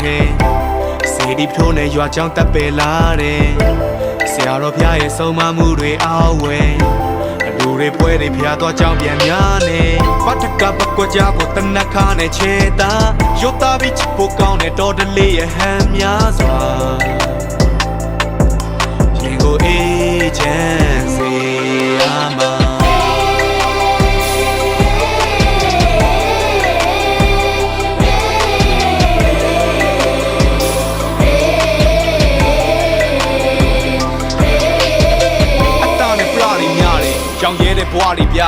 ထဲစေဒီဖထိုးနဲ့ရွာချောင်းတက်ပယ်လာတယ်ဆရာတော်ဖျားရဲ့ဆုံးမမှုတွေအောက်ဝဲလူတွေပွဲတွေဖျားသွားကြောင်းပြန်များနေပတ်တကပတ်ကွက်ကြဖို့တနက်ခါနဲ့ချေတာရုပ်သားပြီးချစ်ဖို့ကောင်းတဲ့တော်တလေးရဲ့ဟန်များစွာရင်ကိုအေးချမ်းစေရမှာကြောင်ရဲတဲ့ဘွားတွေပြ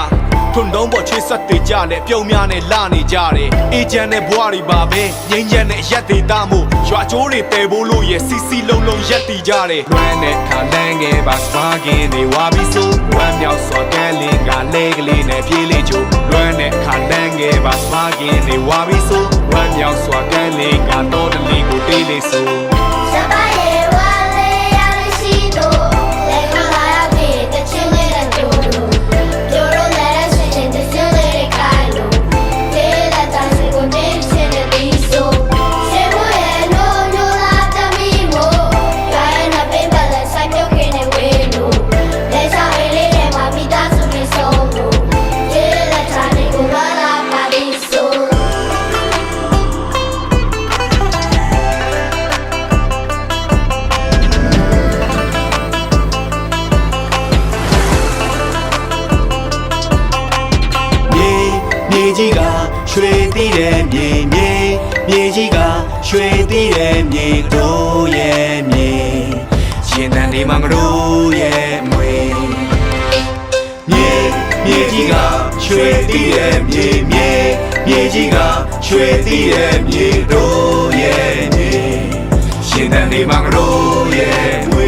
ထွန်းတုံးပေါ်ချွေးဆက်တွေကြနဲ့ပြုံများနဲ့လာနေကြတယ်အေဂျန်တဲ့ဘွားတွေပါပဲငိမ့်ချမ်းတဲ့ရက်တွေသားမို့ရွာကျိုးတွေပယ်ဖို့လို့ရဲ့စီစီလုံးလုံးရက်တည်ကြတယ်လွမ်းတဲ့ခါလန်းငယ်ပါစပါးကင်းတွေဝါပြီးဆိုဝမ်းမြောက်စွာကဲလင်းကလဲကလေးနဲ့ပြေးလေးချိုးလွမ်းတဲ့ခါလန်းငယ်ပါစပါးကင်းတွေဝါပြီးဆိုဝမ်းမြောက်စွာကဲလင်းကတော့တလီကိုတေးလေးဆိုစပါးရဲ့ဝါလေးရရှိတော့လက်ခါလာပြီတချင်လေးတဲ့တူကြီးကရွှေတီးတဲ့မြေကြီးကရွှေတီးတဲ့မြေတို့ရဲ့မြေရှင်တန်ဒီမငတို့ရဲ့မွေမြေကြီးကရွှေတီးတဲ့မြေကြီးကရွှေတီးတဲ့မြေတို့ရဲ့မြေရှင်တန်ဒီမငတို့ရဲ့